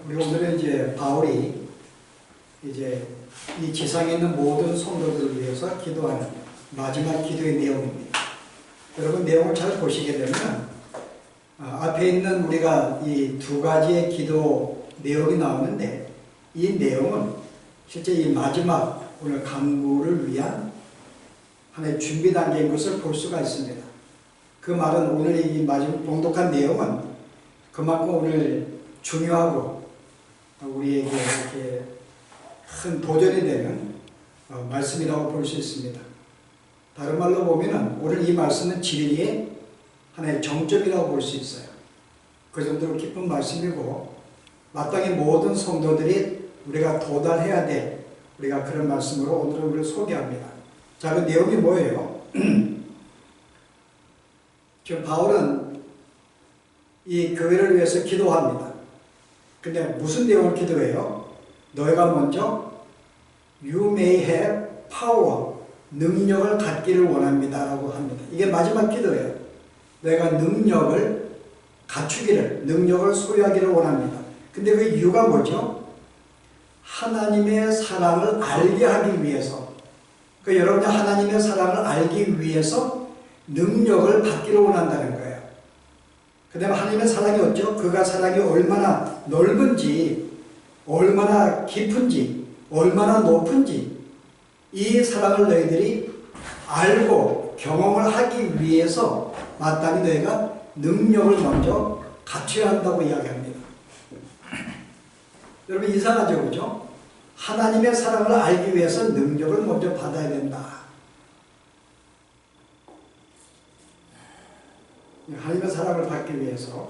우리 오늘은 이제 바울이 이제 이 지상에 있는 모든 성도들을 위해서 기도하는 마지막 기도의 내용입니다. 여러분 내용을 잘 보시게 되면 앞에 있는 우리가 이 두 가지의 기도 내용이 나오는데 이 내용은 실제 이 마지막 오늘 강구를 위한 하나의 준비 단계인 것을 볼 수가 있습니다. 그 말은 오늘 이 마지막 봉독한 내용은 그만큼 오늘 중요하고 우리에게 이렇게 큰 도전이 되는 말씀이라고 볼 수 있습니다. 다른 말로 보면 오늘 이 말씀은 진리의 하나의 정점이라고 볼 수 있어요. 그 정도로 깊은 말씀이고 마땅히 모든 성도들이 우리가 도달해야 될 우리가 그런 말씀으로 오늘은 우리를 소개합니다. 자, 그 내용이 뭐예요? 지금 바울은 이 교회를 위해서 기도합니다. 근데 무슨 내용을 기도해요? 너희가 먼저 You may have power, 능력을 갖기를 원합니다 라고 합니다. 이게 마지막 기도예요. 너희가 능력을 갖추기를, 능력을 소유하기를 원합니다. 근데 그 이유가 뭐죠? 하나님의 사랑을 알게 하기 위해서, 여러분이 하나님의 사랑을 알기 위해서 능력을 받기를 원한다는 거예요. 그 다음에 하나님의 사랑이 어쩌? 그가 사랑이 얼마나 넓은지, 얼마나 깊은지, 얼마나 높은지 이 사랑을 너희들이 알고 경험을 하기 위해서 마땅히 너희가 능력을 먼저 갖춰야 한다고 이야기합니다. 여러분 이상하죠, 그죠? 하나님의 사랑을 알기 위해서 능력을 먼저 받아야 된다. 하나님의 사랑을 받기 위해서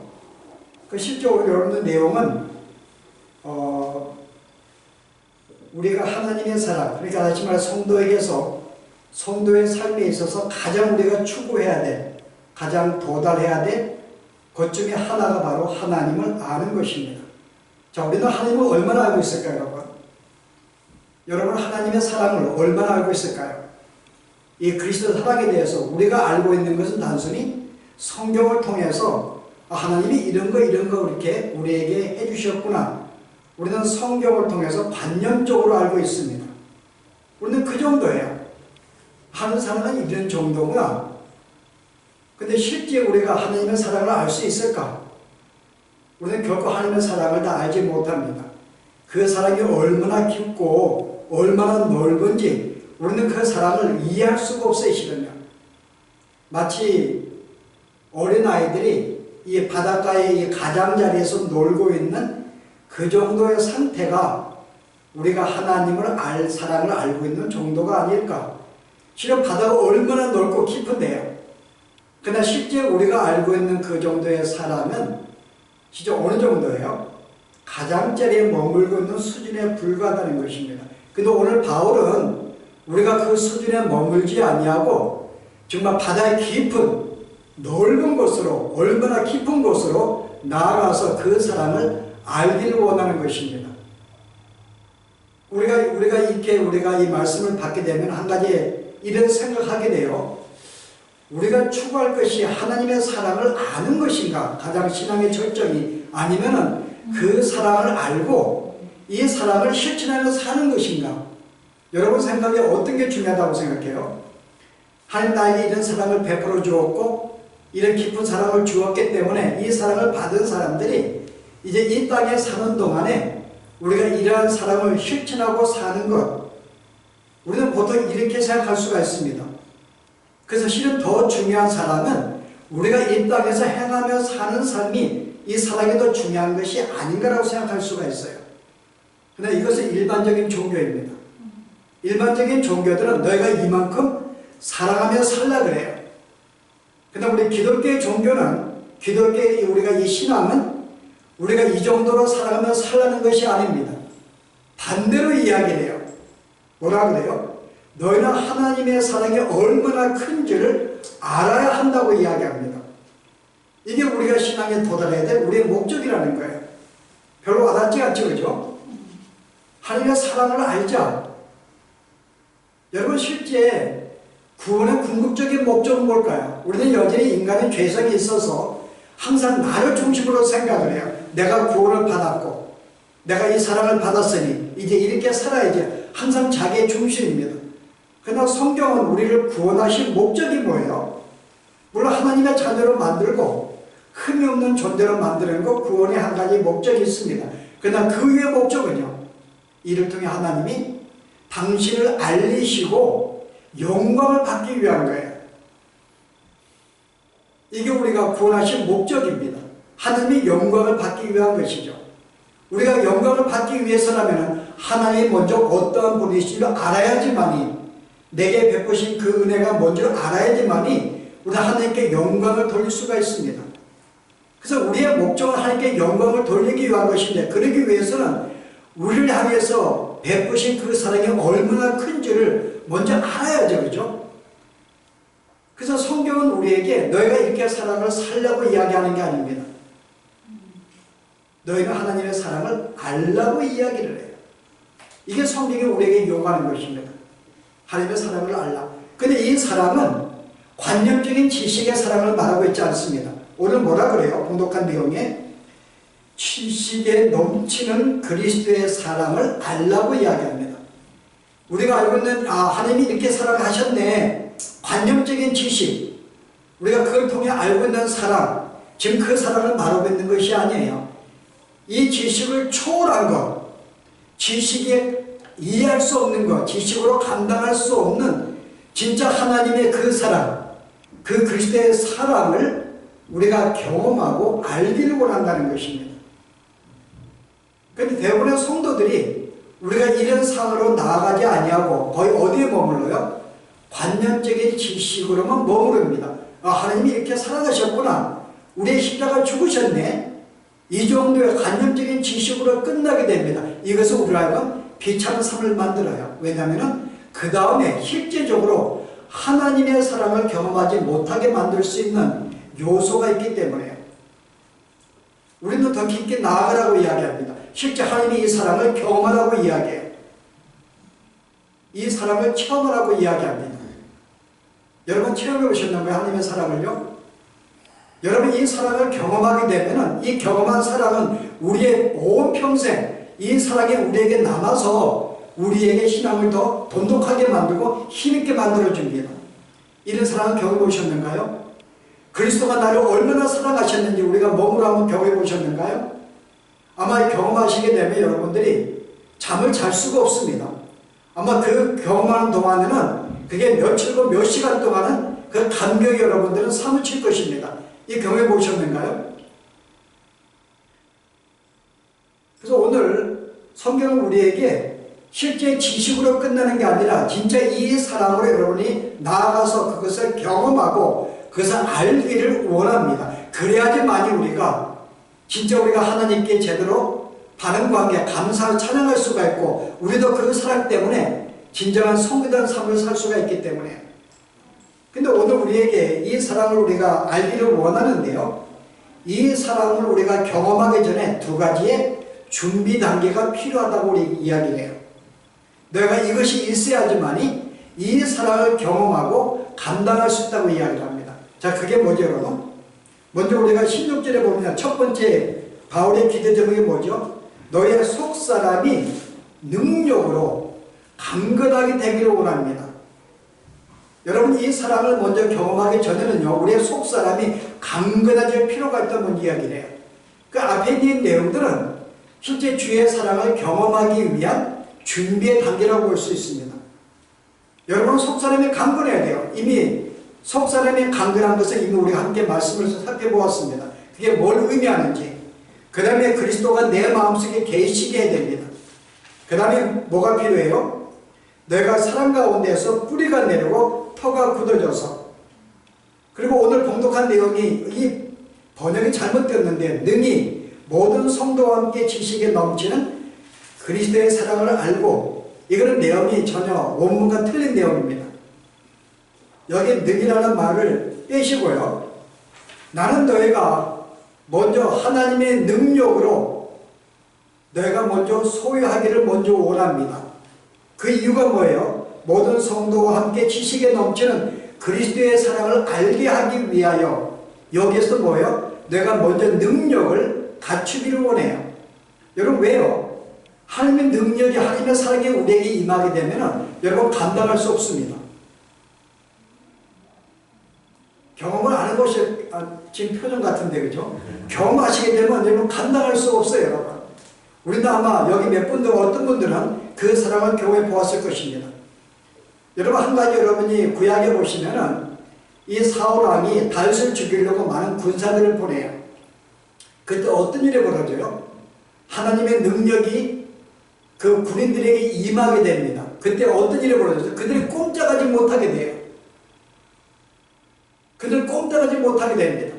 실제로 여러분들 내용은 우리가 하나님의 사랑, 그러니까 다시 말해 성도에게서 성도의 삶에 있어서 가장 우리가 추구해야 될, 가장 도달해야 될 것 중에 하나가 바로 하나님을 아는 것입니다. 자, 우리는 하나님을 얼마나 알고 있을까요, 여러분? 여러분 하나님의 사랑을 얼마나 알고 있을까요? 이 그리스도 사랑에 대해서 우리가 알고 있는 것은 단순히 성경을 통해서 하나님이 이런 거 이렇게 우리에게 해주셨구나. 우리는 성경을 통해서 관념적으로 알고 있습니다. 우리는 그 정도예요. 하는 사람은 이런 정도구나. 근데 실제 우리가 하나님의 사랑을 알 수 있을까? 우리는 결코 하나님의 사랑을 다 알지 못합니다. 그 사랑이 얼마나 깊고 얼마나 넓은지 우리는 그 사랑을 이해할 수가 없어요, 실은요. 마치 어린아이들이 이 바닷가의 이 가장자리에서 놀고 있는 그 정도의 상태가 우리가 하나님을 사랑을 알고 있는 정도가 아닐까. 실은 바다가 얼마나 넓고 깊은데요. 그러나 실제 우리가 알고 있는 그 정도의 사랑은 진짜 어느 정도예요? 가장자리에 머물고 있는 수준에 불과하다는 것입니다. 근데 오늘 바울은 우리가 그 수준에 머물지 아니하고 정말 바다의 깊은 넓은 곳으로, 얼마나 깊은 곳으로 나아가서 그 사랑을 알기를 원하는 것입니다. 우리가 이 말씀을 받게 되면 한 가지 이런 생각하게 돼요. 우리가 추구할 것이 하나님의 사랑을 아는 것인가? 가장 신앙의 절정이 아니면은 그 사랑을 알고 이 사랑을 실천하며 사는 것인가? 여러분 생각에 어떤 게 중요하다고 생각해요? 하나님 나에게 이런 사랑을 베풀어 주었고 이런 깊은 사랑을 주었기 때문에 이 사랑을 받은 사람들이 이제 이 땅에 사는 동안에 우리가 이러한 사랑을 실천하고 사는 것, 우리는 보통 이렇게 생각할 수가 있습니다. 그래서 실은 더 중요한 사랑은 우리가 이 땅에서 행하며 사는 삶이 이 사랑이 더 중요한 것이 아닌가라고 생각할 수가 있어요. 그런데 이것은 일반적인 종교입니다. 일반적인 종교들은 너희가 이만큼 사랑하며 살라 그래요. 그런데 우리 기독교의 종교는, 기독교의 우리가 이 신앙은 우리가 이 정도로 사랑하며 살라는 것이 아닙니다. 반대로 이야기를 해요. 뭐라 그래요? 너희는 하나님의 사랑이 얼마나 큰지를 알아야 한다고 이야기합니다. 이게 우리가 신앙에 도달해야 될 우리의 목적이라는 거예요. 별로 와닿지 않죠, 그죠? 하나님의 사랑을 알자. 여러분 실제 구원의 궁극적인 목적은 뭘까요? 우리는 여전히 인간의 죄성이 있어서 항상 나를 중심으로 생각을 해요. 내가 구원을 받았고 내가 이 사랑을 받았으니 이제 이렇게 살아야지. 항상 자기의 중심입니다. 그러나 성경은 우리를 구원하신 목적이 뭐예요? 물론 하나님의 자녀로 만들고 흠이 없는 존재로 만드는 것, 구원의 한 가지 목적이 있습니다. 그러나 그 위의 목적은요, 이를 통해 하나님이 당신을 알리시고 영광을 받기 위한 거예요. 이게 우리가 구원하신 목적입니다. 하나님이 영광을 받기 위한 것이죠. 우리가 영광을 받기 위해서라면 하나님이 먼저 어떠한 분이신지를 알아야지만이, 내게 베푸신 그 은혜가 뭔지를 알아야지만이 우리가 하나님께 영광을 돌릴 수가 있습니다. 그래서 우리의 목적은 하나님께 영광을 돌리기 위한 것인데, 그러기 위해서는 우리를 향해서 베푸신 그 사랑이 얼마나 큰지를 먼저 알아야죠. 그죠? 그래서 성경은 우리에게 너희가 이렇게 사랑을 살려고 이야기하는 게 아닙니다. 너희가 하나님의 사랑을 알라고 이야기를 해요. 이게 성경이 우리에게 요구하는 것입니다. 하나님의 사랑을 알라. 근데 이 사랑은 관념적인 지식의 사랑을 말하고 있지 않습니다. 오늘 뭐라 그래요? 봉독한 내용에 지식에 넘치는 그리스도의 사랑을 알라고 이야기합니다. 우리가 알고 있는 하나님이 이렇게 사랑하셨네, 관념적인 지식, 우리가 그걸 통해 알고 있는 사랑, 지금 그 사랑을 말하고 있는 것이 아니에요. 이 지식을 초월한 것, 지식에 이해할 수 없는 것, 지식으로 감당할 수 없는 진짜 하나님의 그 사랑, 그 그리스도의 사랑을 우리가 경험하고 알기를 원한다는 것입니다. 그런데 대부분의 성도들이 우리가 이런 상으로 나아가지 아니하고 거의 어디에 머물러요? 관념적인 지식으로만 머무릅니다. 하나님이 이렇게 사랑하셨구나, 우리의 십자가 죽으셨네, 이 정도의 관념적인 지식으로 끝나게 됩니다. 이것은 우리가 비참한 삶을 만들어요. 왜냐하면 그 다음에 실제적으로 하나님의 사랑을 경험하지 못하게 만들 수 있는 요소가 있기 때문에요. 우리는 더 깊게 나아가라고 이야기합니다. 실제 하나님이 이 사랑을 경험하라고 이야기해요. 이 사랑을 체험하라고 이야기합니다. 여러분 체험해 보셨나요? 하나님의 사랑을요? 여러분 이 사랑을 경험하게 되면 이 경험한 사랑은 우리의 온 평생 이 사랑이 우리에게 남아서 우리에게 신앙을 더 돈독하게 만들고 힘있게 만들어줍니다. 이런 사랑을 경험해 보셨는가요? 그리스도가 나를 얼마나 사랑하셨는지 우리가 몸으로 한번 경험해 보셨는가요? 아마 경험하시게 되면 여러분들이 잠을 잘 수가 없습니다. 아마 그 경험하는 동안에는 그게 며칠고 몇 시간 동안은 그 감격이 여러분들은 사무칠 것입니다. 이 경험해 보셨는가요? 그래서 오늘 성경은 우리에게 실제 지식으로 끝나는 게 아니라 진짜 이 사랑으로 여러분이 나아가서 그것을 경험하고 그것을 알기를 원합니다. 그래야지만이 우리가 진짜 우리가 하나님께 제대로 바른 관계, 감사를 찬양할 수가 있고 우리도 그 사랑 때문에 진정한 성교된 삶을 살 수가 있기 때문에. 근데 오늘 우리에게 이 사랑을 우리가 알기를 원하는데요, 이 사랑을 우리가 경험하기 전에 두 가지의 준비 단계가 필요하다고 우리 이야기를 해요. 내가 이것이 있어야지만이 이 사랑을 경험하고 감당할 수 있다고 이야기를 합니다. 자, 그게 뭐죠, 여러분? 먼저 우리가 16절에 보면 첫 번째 바울의 기대 제목이 뭐죠? 너의 속사람이 능력으로 강건하게 되기를 원합니다. 여러분 이 사랑을 먼저 경험하기 전에는요, 우리의 속사람이 강건해질 필요가 있다는 이야기를 해요. 그 앞에 있는 내용들은 실제 주의 사랑을 경험하기 위한 준비의 단계라고 볼 수 있습니다. 여러분 속사람이 강건해야 돼요. 이미 속사람이 강건한 것을 이미 우리가 함께 말씀을 살펴보았습니다. 그게 뭘 의미하는지. 그 다음에 그리스도가 내 마음속에 계시게 해야 됩니다. 그 다음에 뭐가 필요해요? 내가 사랑 가운데서 뿌리가 내리고 터가 굳어져서. 그리고 오늘 봉독한 내용이 이 번역이 잘못되었는데 능히 모든 성도와 함께 지식에 넘치는 그리스도의 사랑을 알고, 이거는 내용이 전혀 원문과 틀린 내용입니다. 여기 능이라는 말을 빼시고요, 나는 너희가 먼저 하나님의 능력으로 너희가 먼저 소유하기를 먼저 원합니다. 그 이유가 뭐예요? 모든 성도와 함께 지식에 넘치는 그리스도의 사랑을 알게 하기 위하여. 여기에서 뭐예요? 내가 먼저 능력을 갖추기를 원해요. 여러분 왜요? 하나님의 능력이, 하나님의 사랑이 우리에게 임하게 되면 여러분 감당할 수 없습니다. 경험을 안 해보실, 지금 표정 같은데, 그죠? 경험하시게 되면 여러분 감당할 수 없어요, 여러분. 우리도 아마 여기 몇 분들, 어떤 분들은 그 사랑을 경험해 보았을 것입니다. 여러분, 한 가지 여러분이 구약에 보시면은 이 사울 왕이 다윗을 죽이려고 많은 군사들을 보내요. 그때 어떤 일이 벌어져요? 하나님의 능력이 그 군인들에게 임하게 됩니다. 그때 어떤 일이 벌어져요? 그들이 꼼짝하지 못하게 돼요. 그들 꼼짝하지 못하게 됩니다.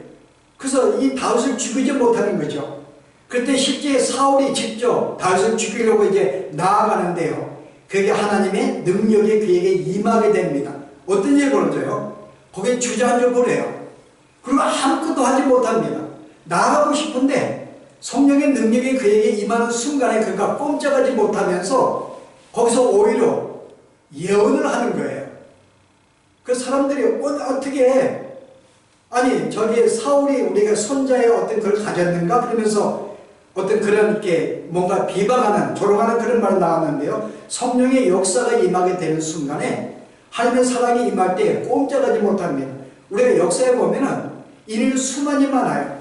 그래서 이 다윗을 죽이지 못하는 거죠. 그때 실제 사울이 직접 다윗을 죽이려고 이제 나아가는데요. 그게 하나님의 능력이 그에게 임하게 됩니다. 어떤 일이 벌어져요? 거기에 주저앉아 버려요. 그리고 아무것도 하지 못합니다. 나아가고 싶은데 성령의 능력이 그에게 임하는 순간에 그가 꼼짝하지 못하면서 거기서 오히려 예언을 하는 거예요. 그 사람들이 어떻게 해? 아니 저기 사울이 우리가 손자의 어떤 걸 가졌는가? 그러면서 어떤 그런 이렇게 뭔가 비방하는, 조롱하는 그런 말이 나왔는데요. 성령의 역사가 임하게 되는 순간에 하나님의 사랑이 임할 때 꼼짝하지 못합니다. 우리가 역사에 보면은 이를 수많이 많아요.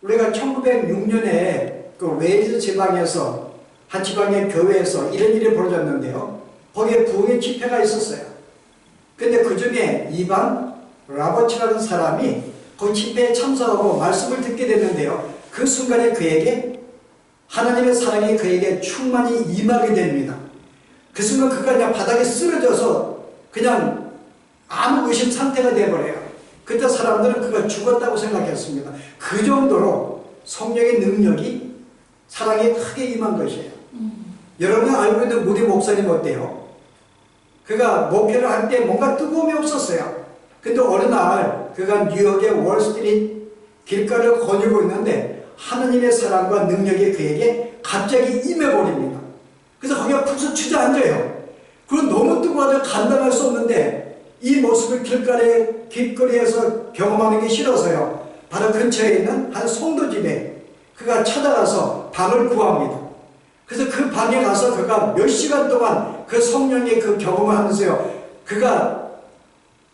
우리가 1906년에 그 웨일즈 지방에서 한 지방의 교회에서 이런 일이 벌어졌는데요. 거기에 부흥의 집회가 있었어요. 근데 그 중에 이반 라버츠라는 사람이 그 집회에 참석하고 말씀을 듣게 됐는데요. 그 순간에 그에게 하나님의 사랑이 그에게 충만히 임하게 됩니다. 그 순간 그가 그냥 바닥에 쓰러져서 그냥 아무 의심 상태가 되어버려요. 그때 사람들은 그가 죽었다고 생각했습니다. 그 정도로 성령의 능력이, 사랑이 크게 임한 것이에요. 여러분이 알고 있는 무리 목사님 어때요? 그가 목회를 할 때 뭔가 뜨거움이 없었어요. 근데 어느 날 그가 뉴욕의 월스트리트 길가를 거닐고 있는데 하나님의 사랑과 능력이 그에게 갑자기 임해버립니다. 그래서 거기가 푹 주저앉아요. 그리고 너무 뜨거워서 감당할 수 없는데 이 모습을 길거리에서 경험하는 게 싫어서요. 바로 근처에 있는 한 성도 집에 그가 찾아가서 방을 구합니다. 그래서 그 방에 가서 그가 몇 시간 동안 그 성령의 그 경험을 하면서요. 그가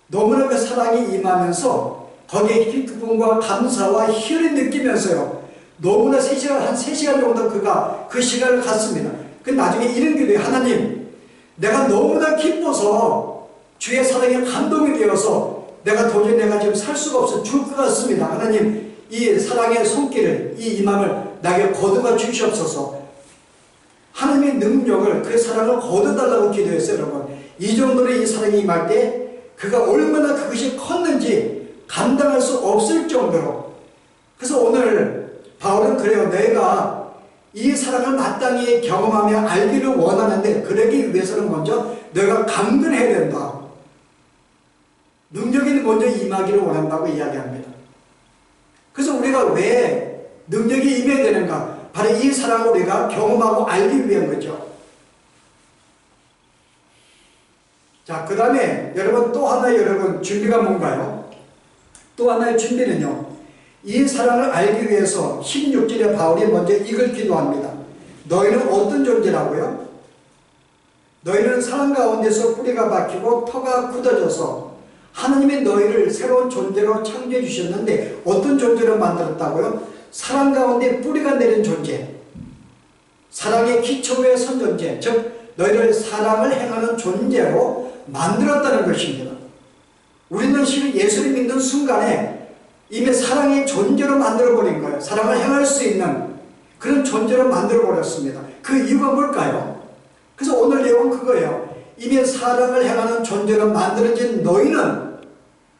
너무나 그 사랑이 임하면서 거기에 기쁨과 감사와 희열을 느끼면서요. 너무나 한 3시간 정도 그가 그 시간을 갖습니다. 그 나중에 이런 기도에 하나님, 내가 너무나 기뻐서 주의 사랑에 감동이 되어서 내가 도저히 내가 지금 살 수가 없어 죽을 것 같습니다. 하나님, 이 사랑의 손길을, 이 임함을 나에게 거두어 주시옵소서. 하나님의 능력을, 그 사랑을 거둬달라고 기도했어요, 여러분. 이 정도로 이 사랑이 임할 때 그가 얼마나 그것이 컸는지 감당할 수 없을 정도로. 그래서 오늘 바울은 그래요. 내가 이 사랑을 마땅히 경험하며 알기를 원하는데 그러기 위해서는 먼저 내가 강건해야 된다. 능력이 먼저 임하기를 원한다고 이야기합니다. 그래서 우리가 왜 능력이 임해야 되는가? 바로 이 사랑을 우리가 경험하고 알기 위한 거죠. 자, 그 다음에 여러분 또 하나의 여러분 준비가 뭔가요? 또 하나의 준비는요. 이 사랑을 알기 위해서 16절에 바울이 먼저 이걸 기도합니다. 너희는 어떤 존재라고요? 너희는 사랑 가운데서 뿌리가 박히고 터가 굳어져서 하나님이 너희를 새로운 존재로 창조해 주셨는데 어떤 존재로 만들었다고요? 사랑 가운데 뿌리가 내린 존재, 사랑의 기초에 선 존재, 즉 너희를 사랑을 행하는 존재로 만들었다는 것입니다. 우리는 실은 예수를 믿는 순간에 이미 사랑의 존재로 만들어버린 거예요. 사랑을 행할 수 있는 그런 존재로 만들어버렸습니다. 그 이유가 뭘까요? 그래서 오늘 내용은 그거예요. 이미 사랑을 행하는 존재로 만들어진 너희는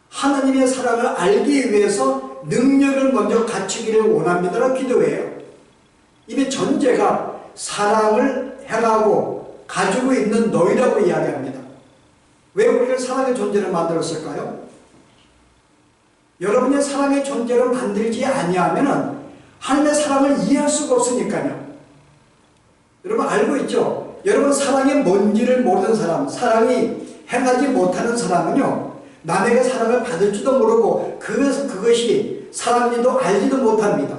하나님의 사랑을 알기 위해서 능력을 먼저 갖추기를 원합니다라고 기도해요. 이미 존재가 사랑을 행하고 가지고 있는 너희라고 이야기합니다. 왜 우리를 사랑의 존재로 만들었을까요? 여러분의 사랑의 존재로 만들지 아니하면 하나님의 사랑을 이해할 수가 없으니까요. 여러분 알고 있죠? 여러분 사랑이 뭔지를 모르는 사람, 사랑이 행하지 못하는 사람은요, 남에게 사랑을 받을 줄도 모르고 그것이 사랑인지도 알지도 못합니다.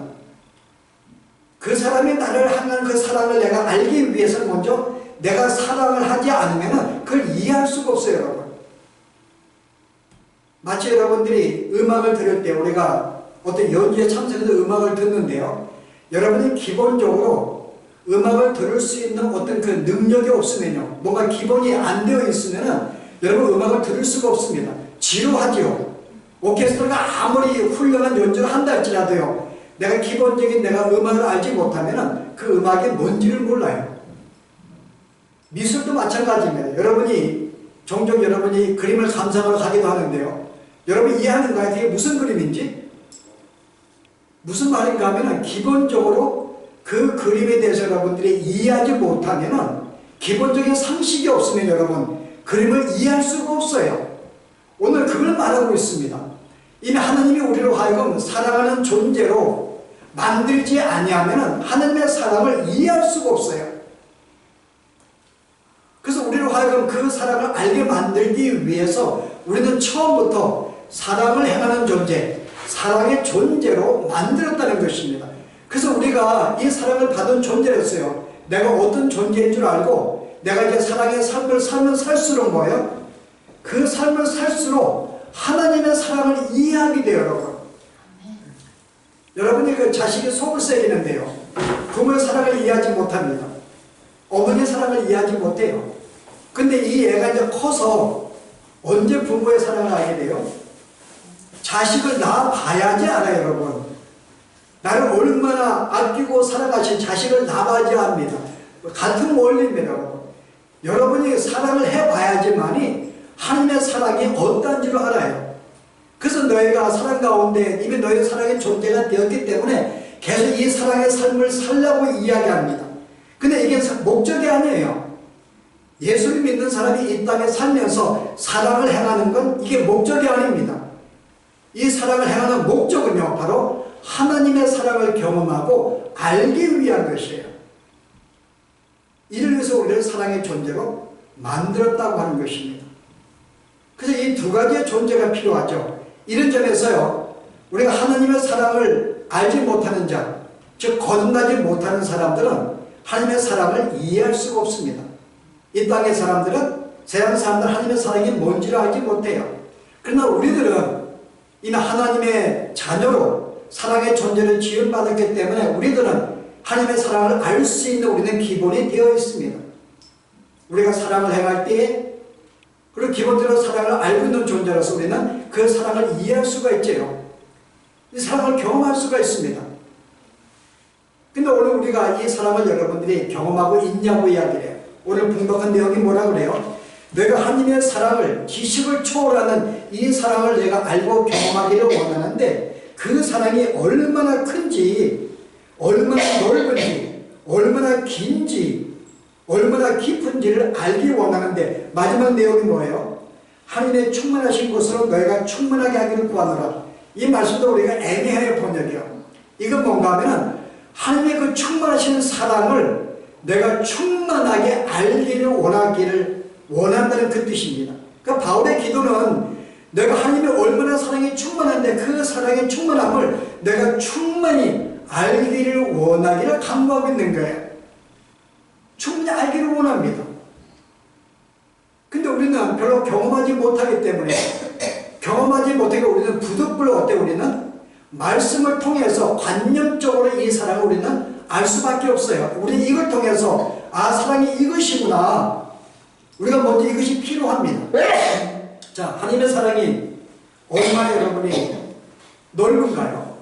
그 사람이 나를 향한 그 사랑을 내가 알기 위해서 먼저 내가 사랑을 하지 않으면 그걸 이해할 수가 없어요, 여러분. 마치 여러분들이 음악을 들을 때 우리가 어떤 연주에 참석해서 음악을 듣는데요. 여러분이 기본적으로 음악을 들을 수 있는 어떤 그 능력이 없으면요. 뭔가 기본이 안 되어 있으면은 여러분 음악을 들을 수가 없습니다. 지루하지요. 오케스트라가 아무리 훌륭한 연주를 한다 할지라도요. 내가 기본적인 내가 음악을 알지 못하면은 그 음악이 뭔지를 몰라요. 미술도 마찬가지입니다. 여러분이 종종 여러분이 그림을 감상을 하기도 하는데요. 여러분 이해하는가요? 그게 무슨 그림인지? 무슨 말인가 하면은 기본적으로 그 그림에 대해서 여러분들이 이해하지 못하면은 기본적인 상식이 없으면 여러분 그림을 이해할 수가 없어요. 오늘 그걸 말하고 있습니다. 이미 하나님이 우리로 하여금 사랑하는 존재로 만들지 아니하면은 하나님의 사랑을 이해할 수가 없어요. 그래서 우리로 하여금 그 사랑을 알게 만들기 위해서 우리는 처음부터 사랑을 행하는 존재, 사랑의 존재로 만들었다는 것입니다. 그래서 우리가 이 사랑을 받은 존재였어요. 내가 어떤 존재인 줄 알고 내가 이제 사랑의 삶을 살면 살수록 뭐예요? 그 삶을 살수록 하나님의 사랑을 이해하게 돼요, 여러분. 여러분이 그 자식이 속을 새기는데요. 부모의 사랑을 이해하지 못합니다. 어머니의 사랑을 이해하지 못해요. 근데 이 애가 이제 커서 언제 부모의 사랑을 알게 돼요? 자식을 낳아봐야지 알아요, 여러분. 나를 얼마나 아끼고 사랑하신 자식을 낳아봐야지 압니다. 같은 원리입니다, 여러분. 여러분이 사랑을 해봐야지만이 하나님의 사랑이 어떤지를 알아요. 그래서 너희가 사랑 가운데 이미 너희 사랑의 존재가 되었기 때문에 계속 이 사랑의 삶을 살라고 이야기합니다. 근데 이게 목적이 아니에요. 예수를 믿는 사람이 이 땅에 살면서 사랑을 행하는 건 이게 목적이 아닙니다. 이 사랑을 행하는 목적은요, 바로 하나님의 사랑을 경험하고 알기 위한 것이에요. 이를 위해서 우리를 사랑의 존재로 만들었다고 하는 것입니다. 그래서 이 두 가지의 존재가 필요하죠. 이런 점에서요, 우리가 하나님의 사랑을 알지 못하는 자, 즉 거듭나지 못하는 사람들은 하나님의 사랑을 이해할 수가 없습니다. 이 땅의 사람들은, 세상 사람들은 하나님의 사랑이 뭔지를 알지 못해요. 그러나 우리들은 이미 하나님의 자녀로 사랑의 존재를 지음받았기 때문에 우리들은 하나님의 사랑을 알 수 있는 우리는 기본이 되어 있습니다. 우리가 사랑을 행할 때에, 그리고 기본적으로 사랑을 알고 있는 존재로서 우리는 그 사랑을 이해할 수가 있죠. 이 사랑을 경험할 수가 있습니다. 근데 오늘 우리가 이 사랑을 여러분들이 경험하고 있냐고 이야기를 해요. 오늘 분석한 내용이 뭐라 그래요? 내가 하나님의 사랑을, 지식을 초월하는 이 사랑을 내가 알고 경험하기를 원하는데 그 사랑이 얼마나 큰지, 얼마나 넓은지, 얼마나 긴지, 얼마나 깊은지를 알기 원하는데 마지막 내용이 뭐예요? 하나님의 충만하신 것으로 너희가 충만하게 하기를 구하노라. 이 말씀도 우리가 애매해요, 번역이요. 이건 뭔가 하면은 하나님의 그 충만하신 사랑을 내가 충만하게 알기를 원한다는 그 뜻입니다. 그러니까 바울의 기도는 내가 하나님의 얼마나 사랑이 충만한데 그 사랑의 충만함을 내가 충만히 알기를 원하기를 간구하고 있는 거예요. 충분히 알기를 원합니다. 근데 우리는 별로 경험하지 못하기 때문에 경험하지 못하고 우리는 부득불 어때? 우리는 말씀을 통해서 관념적으로 이 사랑을 우리는 알 수밖에 없어요. 우리는 이걸 통해서 아, 사랑이 이것이구나. 우리가 먼저 이것이 필요합니다. 자, 하나님의 사랑이 얼마나 여러분이 넓은가요?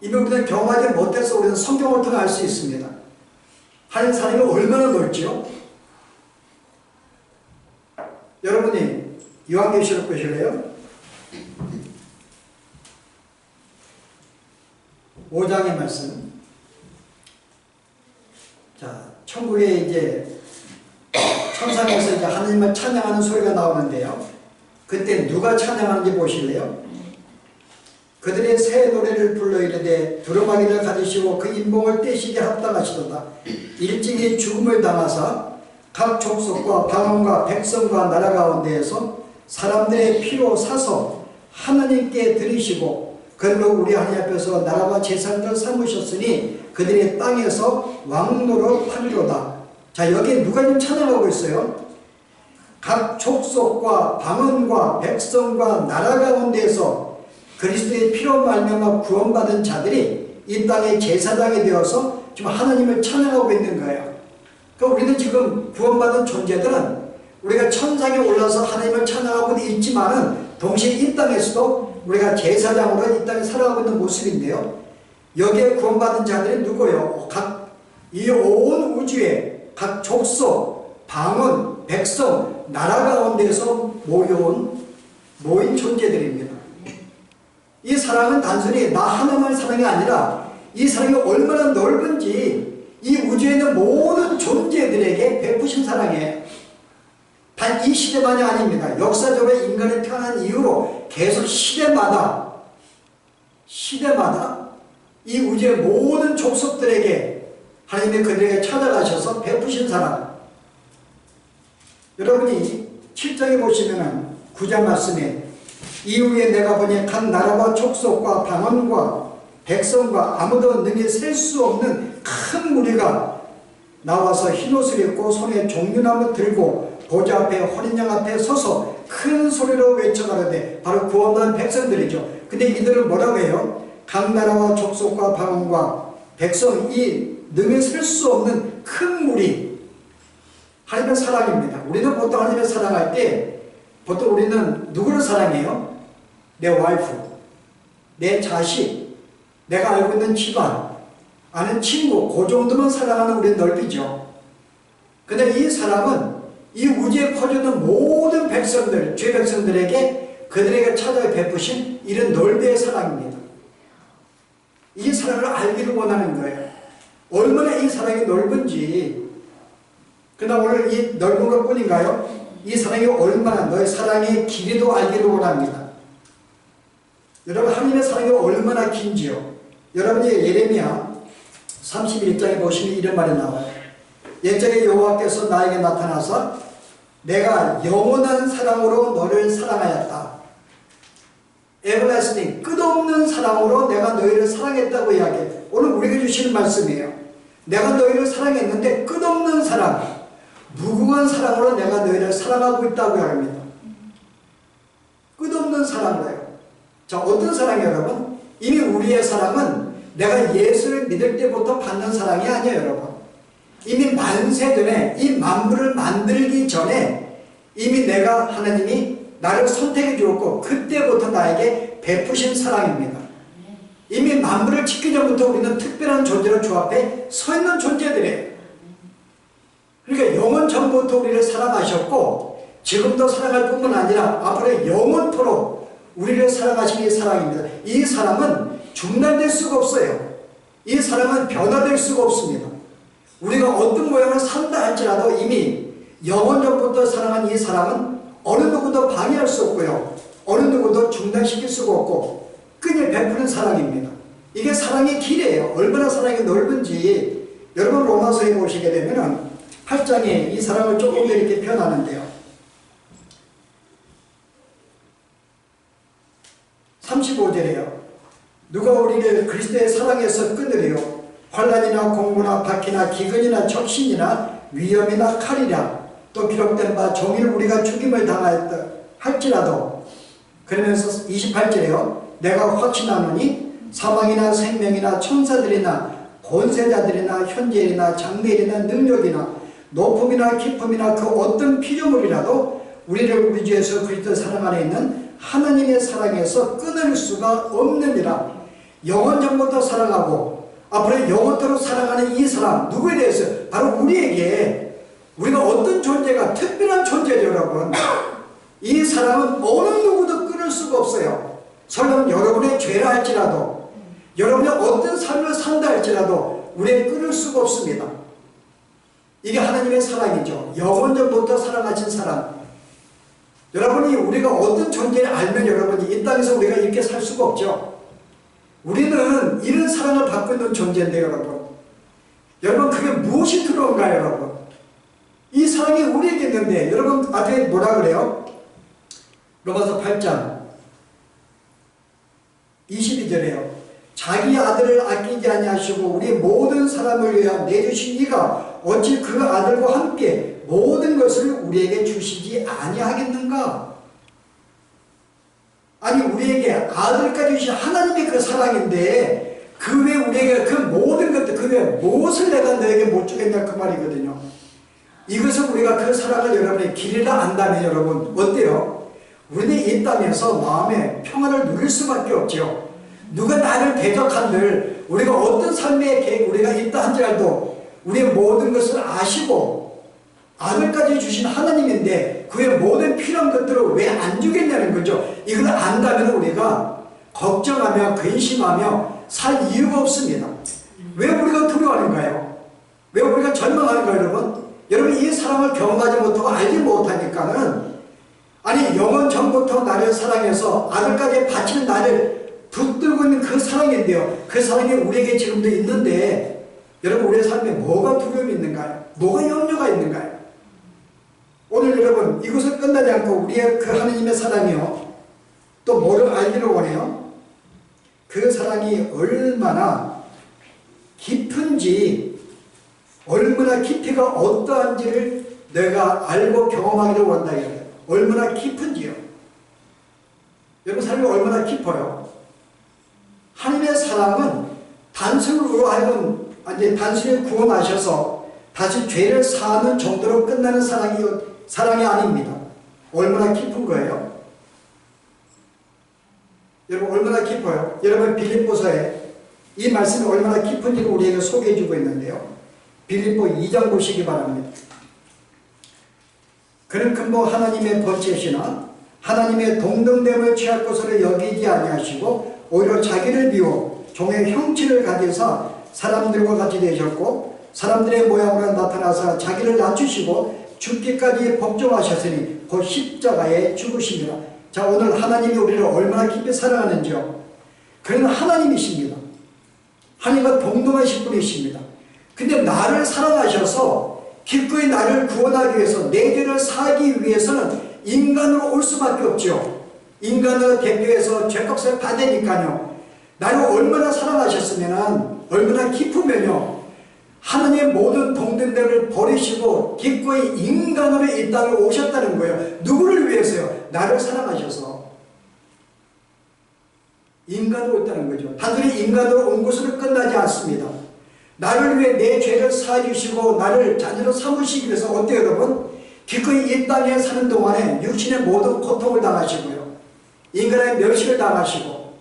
이미 우리는 경험하지 못해서 우리는 성경을 통해 알 수 있습니다. 하나님의 사랑이 얼마나 넓지요? 여러분이 요한계시록 보실래요? 5장의 말씀. 자, 천국에 이제 천상에서 이제 하나님을 찬양하는 소리가 나오는데요. 그때 누가 찬양하는지 보실래요? 그들의 새 노래를 불러 이르되 두루마기를 가지시고 그 인봉을 떼시게 합당하시도다. 일찍이 죽음을 당하사 각 족속과 방언과 백성과 나라 가운데에서 사람들의 피로 사서 하나님께 드리시고 그러므로 우리 하나님 앞에서 나라와 재산을 삼으셨으니 그들이 땅에서 왕노로 하리로다. 자, 여기에 누가 지금 찬양하고 있어요? 각 족속과 방언과 백성과 나라 가운데에서 그리스도의 피로 말미암아 구원받은 자들이 이 땅의 제사장이 되어서 지금 하나님을 찬양하고 있는 거예요. 그러니까 우리는 지금 구원받은 존재들은 우리가 천상에 올라서 하나님을 찬양하고 있지만은 동시에 이 땅에서도 우리가 제사장으로 이 땅에 살아가고 있는 모습인데요. 여기에 구원받은 자들이 누구예요? 이 온 우주에 각 족속, 방언, 백성, 나라 가운데서 모인 존재들입니다. 이 사랑은 단순히 나 하나만 사랑이 아니라 이 사랑이 얼마나 넓은지 이 우주에 있는 모든 존재들에게 베푸신 사랑이에요. 단 이 시대만이 아닙니다. 역사적으로 인간이 태어난 이후로 계속 시대마다 이 우주의 모든 족속들에게 하나님이 그들에게 찾아가셔서 베푸신 사랑. 여러분이 7장에 보시면 9장 말씀에 이후에 내가 보니 각 나라와 족속과 방언과 백성과 아무도 능히 셀 수 없는 큰 무리가 나와서 흰옷을 입고 손에 종려나무 들고 보좌 앞에 어린 양 앞에 서서 큰 소리로 외쳐가는데 바로 구원받은 백성들이죠. 근데 이들은 뭐라고 해요? 각 나라와 족속과 방언과 백성, 이 능히 셀 수 없는 큰 무리. 하나님의 사랑입니다. 우리는 보통 하나님의 사랑할 때 보통 우리는 누구를 사랑해요? 내 와이프, 내 자식, 내가 알고 있는 집안, 아는 친구, 그 정도만 사랑하는 우리는 넓이죠. 근데 이 사랑은 이 우주에 퍼져있는 모든 백성들, 죄 백성들에게 그들에게 찾아 베푸신 이런 넓이의 사랑입니다. 이 사랑을 알기를 원하는 거예요. 얼마나 이 사랑이 넓은지. 그러나 오늘 이 넓은 것 뿐인가요? 이 사랑이 얼마나 너의 사랑의 길이도 알기를 원합니다. 여러분, 하나님의 사랑이 얼마나 긴지요? 여러분이 예레미야 31장에 보시면 이런 말이 나와요. 옛적에 여호와께서 나에게 나타나서 내가 영원한 사랑으로 너를 사랑하였다. everlasting, 끝없는 사랑으로 내가 너희를 사랑했다고 이야기해요. 오늘 우리에게 주시는 말씀이에요. 내가 너희를 사랑했는데 끝없는 사랑, 무궁한 사랑으로 내가 너희를 사랑하고 있다고 합니다. 끝없는 사랑으로요. 자, 어떤 사랑이에요, 여러분? 이미 우리의 사랑은 내가 예수를 믿을 때부터 받는 사랑이 아니에요, 여러분. 이미 만세 전에, 이 만물을 만들기 전에 이미 하나님이 나를 선택해 주었고 그때부터 나에게 베푸신 사랑입니다. 이미 만물을 짓기 전부터 우리는 특별한 존재로 주 앞에 서 있는 존재들이에요. 그러니까 영원 전부터 우리를 사랑하셨고 지금도 사랑할 뿐만 아니라 앞으로 영원토록 우리를 사랑하신 이 사랑입니다. 이 사랑은 중단될 수가 없어요. 이 사랑은 변화될 수가 없습니다. 우리가 어떤 모양을 산다 할지라도 이미 영원 전부터 사랑한 이 사랑은 어느 누구도 방해할 수 없고요. 어느 누구도 중단시킬 수가 없고 끈을 베푸는 사랑입니다. 이게 사랑의 길이에요. 얼마나 사랑이 넓은지 여러분 로마서에 보시게 되면 8장에 이 사랑을 조금 더 이렇게 표현하는데요. 35절에요. 누가 우리를 그리스도의 사랑에서 끊으리요? 환난이나 공고나 박해나 기근이나 적신이나 위험이나 칼이라 또 기록된 바 종일 우리가 죽임을 당하였다 할지라도 그러면서 28절에요. 내가 확신하노니 사망이나 생명이나 천사들이나 권세자들이나 현재일이나 장래일이나 능력이나 높음이나 깊음이나 그 어떤 피조물이라도 우리를 우리 주에서 그리스도 사랑 안에 있는 하나님의 사랑에서 끊을 수가 없느니라. 영원 전부터 사랑하고 앞으로 영원토록 사랑하는 이 사랑 누구에 대해서? 바로 우리에게 우리가 어떤 존재가 특별한 존재죠 여러분. 이 사랑은 어느 누구도 끊을 수가 없어요. 설령 여러분의 죄라 할지라도 여러분이 어떤 삶을 산다 할지라도 우리에게 끊을 수가 없습니다. 이게 하나님의 사랑이죠. 영원 전부터 사랑하신 사랑. 여러분이 우리가 어떤 존재를 알면 여러분이 이 땅에서 우리가 이렇게 살 수가 없죠. 우리는 이런 사랑을 받고 있는 존재인데 여러분. 여러분 그게 무엇이 들어온가요 여러분? 이 사랑이 우리에게 있는데 여러분 앞에 뭐라 그래요? 로마서 8장 22절에요. 자기 아들을 아끼지 아니하시고 우리 모든 사람을 위하여 내주신 이가 어찌 그 아들과 함께 모든 것을 우리에게 주시지 아니하겠는가? 아니 우리에게 아들까지 주신 하나님의 그 사랑인데 그 외에 우리에게 그 모든 것들 그 외에 무엇을 내가 너에게 못 주겠냐 그 말이거든요. 이것을 우리가 그 사랑을 여러분의 길이라 안다면 여러분 어때요? 우리는 이 땅에서 마음의 평안을 누릴 수밖에 없죠. 누가 나를 대적한들 우리가 어떤 삶의 계획 우리가 있다 한지라도 우리의 모든 것을 아시고 아들까지 주신 하나님인데 그의 모든 필요한 것들을 왜 안 주겠냐는 거죠. 이걸 안다면 우리가 걱정하며 근심하며 살 이유가 없습니다. 왜 우리가 두려워하는가요? 왜 우리가 절망하는가요 여러분? 여러분 이 사랑을 경험하지 못하고 알지 못하니까는 아니 영원 전부터 나를 사랑해서 아들까지 바치는 나를 붙들고 있는 그 사랑인데요. 그 사랑이 우리에게 지금도 있는데 여러분 우리의 삶에 뭐가 두려움이 있는가요? 뭐가 염려가 있는가요? 오늘 여러분 이것을 끝나지 않고 우리의 그 하느님의 사랑이요. 또 뭐를 알기를 원해요? 그 사랑이 얼마나 깊은지 얼마나 깊이가 어떠한지를 내가 알고 경험하기를 원한다. 얼마나 깊은지요. 여러분 삶이 얼마나 깊어요. 하나님의 사랑은 단순으로 하여금 단순히 구원하셔서 다시 죄를 사하는 정도로 끝나는 사랑이 아닙니다. 얼마나 깊은 거예요? 여러분 얼마나 깊어요? 여러분 빌립보서에 이 말씀이 얼마나 깊은지를 우리에게 소개해 주고 있는데요. 빌립보 2장 보시기 바랍니다. 그는 금방 하나님의 번제시나 하나님의 동등됨을 취할 것으로 여기지 아니하시고 오히려 자기를 비워 종의 형체를 가지사 사람들과 같이 되셨고 사람들의 모양으로 나타나서 자기를 낮추시고 죽기까지 복종하셨으니 곧 십자가에 죽으십니다. 자 오늘 하나님이 우리를 얼마나 깊이 사랑하는지요. 그는 하나님이십니다. 하나님과 동등하신 분이십니다. 근데 나를 사랑하셔서 기꺼이 나를 구원하기 위해서 내 죄를 사하기 위해서는 인간으로 올 수밖에 없죠. 인간을 대표해서 죄값을 받으니까요. 나를 얼마나 사랑하셨으면 얼마나 깊으면요. 하나님의 모든 동등됨을 버리시고 기꺼이 인간으로 이 땅에 오셨다는 거예요. 누구를 위해서요? 나를 사랑하셔서 인간으로 있다는 거죠. 단순히 인간으로 온 것으로 끝나지 않습니다. 나를 위해 내 죄를 사해주시고 나를 자녀로 삼으시기 위해서 어때요 여러분? 기꺼이 이 땅에 사는 동안에 육신의 모든 고통을 당하시고요. 인간의 멸시를 당하시고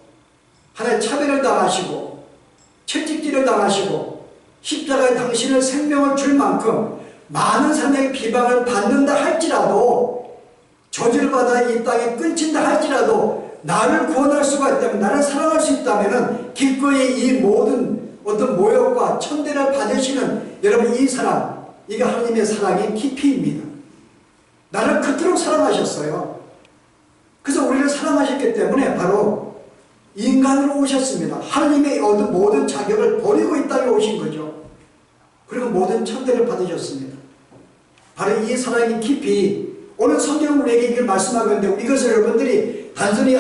하나의 차별을 당하시고 채찍질을 당하시고 십자가에 당신의 생명을 줄 만큼 많은 사람에게 비방을 받는다 할지라도 저주를 받아 이 땅에 끊친다 할지라도 나를 구원할 수가 있다면 나를 사랑할 수 있다면 기꺼이 이 모든 어떤 모욕과 천대를 받으시는 여러분 이 사랑 이게 하나님의 사랑의 깊이입니다. 나를 그토록 사랑하셨어요. 그래서 우리를 사랑하셨기 때문에 바로 인간으로 오셨습니다. 하나님의 모든 자격을 버리고 이 땅에 오신 거죠. 그리고 모든 천대를 받으셨습니다. 바로 이 사랑의 깊이 오늘 성경은 우리에게 이걸 말씀하고 있는데 이것을 여러분들이 단순히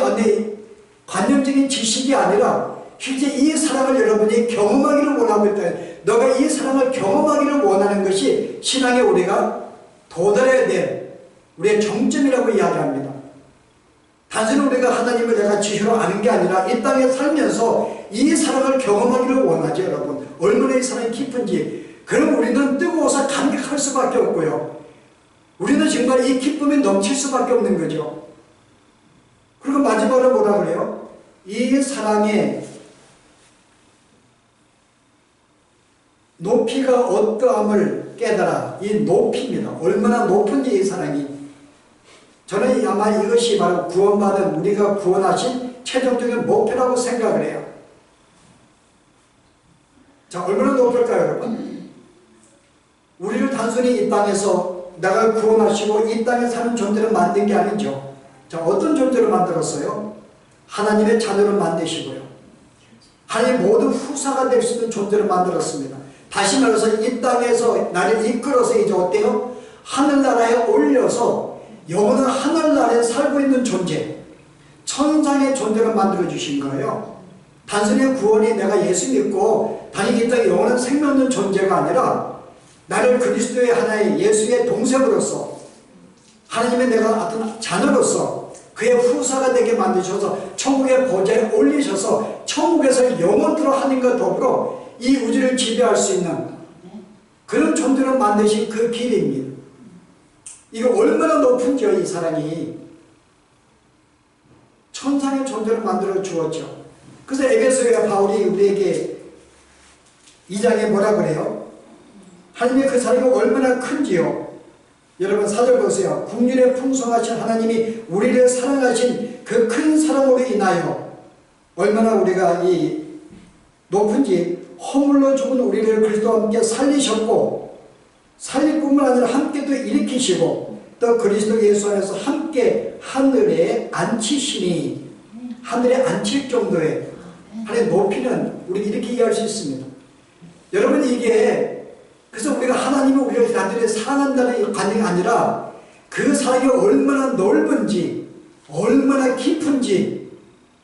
관념적인 지식이 아니라 실제 이 사랑을 여러분이 경험하기를 원하고 있다. 너가 이 사랑을 경험하기를 원하는 것이 신앙에 우리가 도달해야 될 우리의 정점이라고 이야기합니다. 단순히 우리가 하나님을 내가 지시로 아는 게 아니라 이 땅에 살면서 이 사랑을 경험하기를 원하죠. 여러분 얼마나 이 사랑이 깊은지. 그럼 우리는 뜨거워서 감격할 수밖에 없고요. 우리는 정말 이 기쁨이 넘칠 수밖에 없는 거죠. 그리고 마지막으로 뭐라 그래요? 이 사랑의 높이가 어떠함을 깨달아. 이 높이입니다. 얼마나 높은지 이 사랑이. 저는 아마 이것이 바로 구원받은 우리가 구원하신 최종적인 목표라고 생각을 해요. 자, 얼마나 높을까요 여러분? 우리를 단순히 이 땅에서 나를 구원하시고 이 땅에 사는 존재를 만든 게 아니죠. 자, 어떤 존재를 만들었어요? 하나님의 자녀를 만드시고요. 하나님의 모든 후사가 될 수 있는 존재를 만들었습니다. 다시 말해서 이 땅에서 나를 이끌어서 이제 어때요? 하늘나라에 올려서 영원한 하늘나라에 살고 있는 존재, 천상의 존재를 만들어 주신 거예요. 단순히 구원이 내가 예수 믿고 다니기 땅에 영원한 생명 없는 존재가 아니라 나를 그리스도의 하나의 예수의 동생으로서 하나님의 내가 어떤 자녀로서 그의 후사가 되게 만드셔서 천국의 보좌에 올리셔서 천국에서 영원토록 하나님과 더불어 이 우주를 지배할 수 있는 그런 존재로 만드신 그 길입니다. 이거 얼마나 높은지요. 이 사랑이 천상의 존재로 만들어 주었죠. 그래서 에베소의 바울이 우리에게 2장에 뭐라 그래요? 하나님의 그 사랑이 얼마나 큰지요. 여러분 4절 보세요. 국률에 풍성하신 하나님이 우리를 사랑하신 그 큰 사랑으로 인하여 얼마나 우리가 이 높은지 허물로 죽은 우리를 그리스도와 함께 살리셨고 살릴 뿐만 아니라 함께 또 일으키시고 또 그리스도 예수 안에서 함께 하늘에 앉히시니 하늘에 앉힐 정도의 하나님 높이는 우리 이렇게 이해할 수 있습니다. 여러분 이게 그래서 우리가 하나님을 우리를 단순히 사랑한다는 관념이 아니라 그 사랑이 얼마나 넓은지 얼마나 깊은지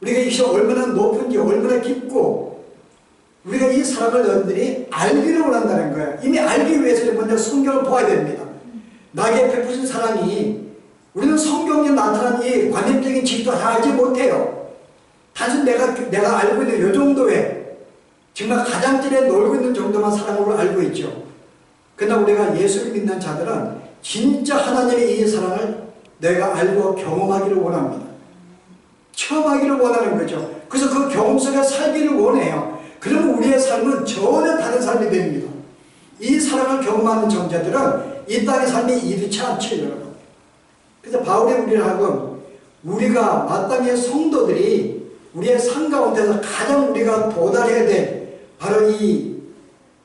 우리가 이것이 얼마나 높은지 얼마나 깊고 우리가 이 사랑을 너희들이 알기를 원한다는 거예요. 이미 알기 위해서는 먼저 성경을 보아야 됩니다. 나에게 베푸신 사랑이 우리는 성경에 나타난 이 관념적인 진리도 다 알지 못해요. 단순 내가 알고 있는 이 정도의 정말 가장자리에 놀고 있는 정도만 사랑으로 알고 있죠. 그러나 우리가 예수를 믿는 자들은 진짜 하나님의 이 사랑을 내가 알고 경험하기를 원합니다. 체험하기를 원하는 거죠. 그래서 그 경험 속에 살기를 원해요. 그러면 우리의 삶은 전혀 다른 삶이 됩니다. 이 사랑을 경험하는 존재들은 이 땅의 삶이 이렇지 않죠, 여러분. 그래서 바울이 우리를 하고 우리가 마땅히 성도들이 우리의 삶 가운데서 가장 우리가 도달해야 될 바로 이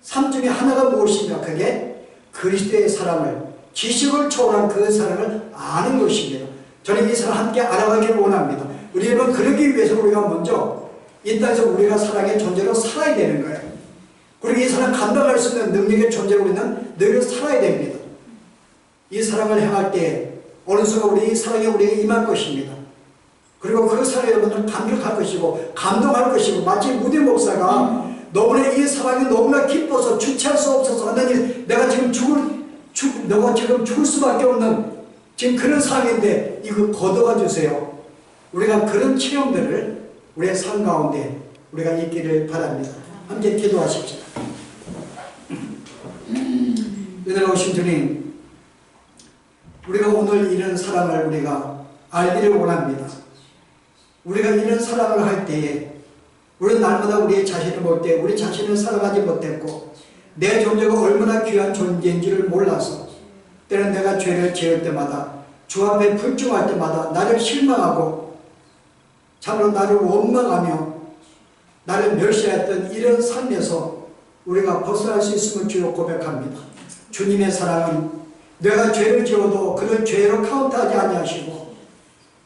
삶 중에 하나가 무엇인가? 그게 그리스도의 사랑을 지식을 초월한 그 사랑을 아는 것입니다. 저는 이 사랑 함께 알아가기를 원합니다. 우리 여러분 그러기 위해서 우리가 먼저 이 땅에서 우리가 사랑의 존재로 살아야 되는 거예요. 그리고 이 사랑 감당할 수 있는 능력의 존재로 우리는 늘 살아야 됩니다. 이 사랑을 행할 때 어느 순간 우리 이 사랑이 우리에게 임할 것입니다. 그리고 그 사랑에 여러분들 감격할 것이고 감동할 것이고 마치 무대 목사가 너무나 이 사랑이 너무나 기뻐서 주체할 수 없어서 하나님 내가 지금 너가 지금 죽을 수밖에 없는 지금 그런 상황인데 이거 걷어가 주세요. 우리가 그런 체험들을 우리의 삶 가운데 우리가 있기를 바랍니다. 함께 기도하십시오. 은혜로우신 주님, 우리가 오늘 이런 사랑을 우리가 알기를 원합니다. 우리가 이런 사랑을 할 때에 우리는 날마다 우리의 자신을 볼 때 우리 자신을 사랑하지 못했고 내 존재가 얼마나 귀한 존재인지를 몰라서 때는 내가 죄를 지을 때마다 주 앞에 불중할 때마다 나를 실망하고 참으로 나를 원망하며 나를 멸시했던 이런 삶에서 우리가 벗어날 수 있음을 주여 고백합니다. 주님의 사랑은 내가 죄를 지어도 그를 죄로 카운트하지 아니하시고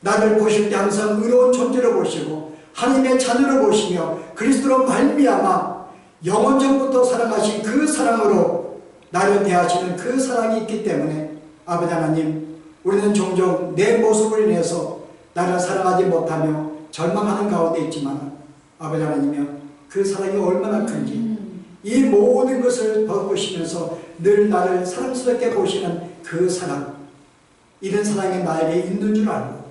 나를 보실 때 항상 의로운 존재로 보시고 하나님의 자녀로 보시며 그리스도로 말미암아 영원전부터 사랑하신 그 사랑으로 나를 대하시는 그 사랑이 있기 때문에 아버지 하나님, 우리는 종종 내 모습을 인해서 나를 사랑하지 못하며 절망하는 가운데 있지만 아버지 하나님이여 그 사랑이 얼마나 큰지 이 모든 것을 보시면서 늘 나를 사랑스럽게 보시는 그 사랑, 이런 사랑이 나에게 있는 줄 알고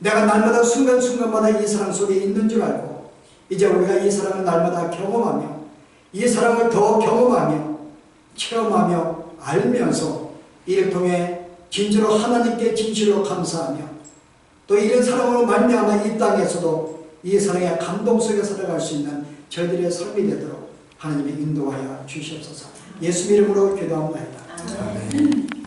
내가 날마다 순간순간마다 이 사랑 속에 있는 줄 알고 이제 우리가 이 사랑을 날마다 경험하며 이 사랑을 더 경험하며 체험하며 알면서 이를 통해 진짜로 하나님께 진실로 감사하며 또 이런 사랑으로 말미암아 이 땅에서도 이 사랑의 감동 속에 살아갈 수 있는 저희들의 삶이 되도록 하나님이 인도하여 주시옵소서. 예수 이름으로 기도합니다. 아멘.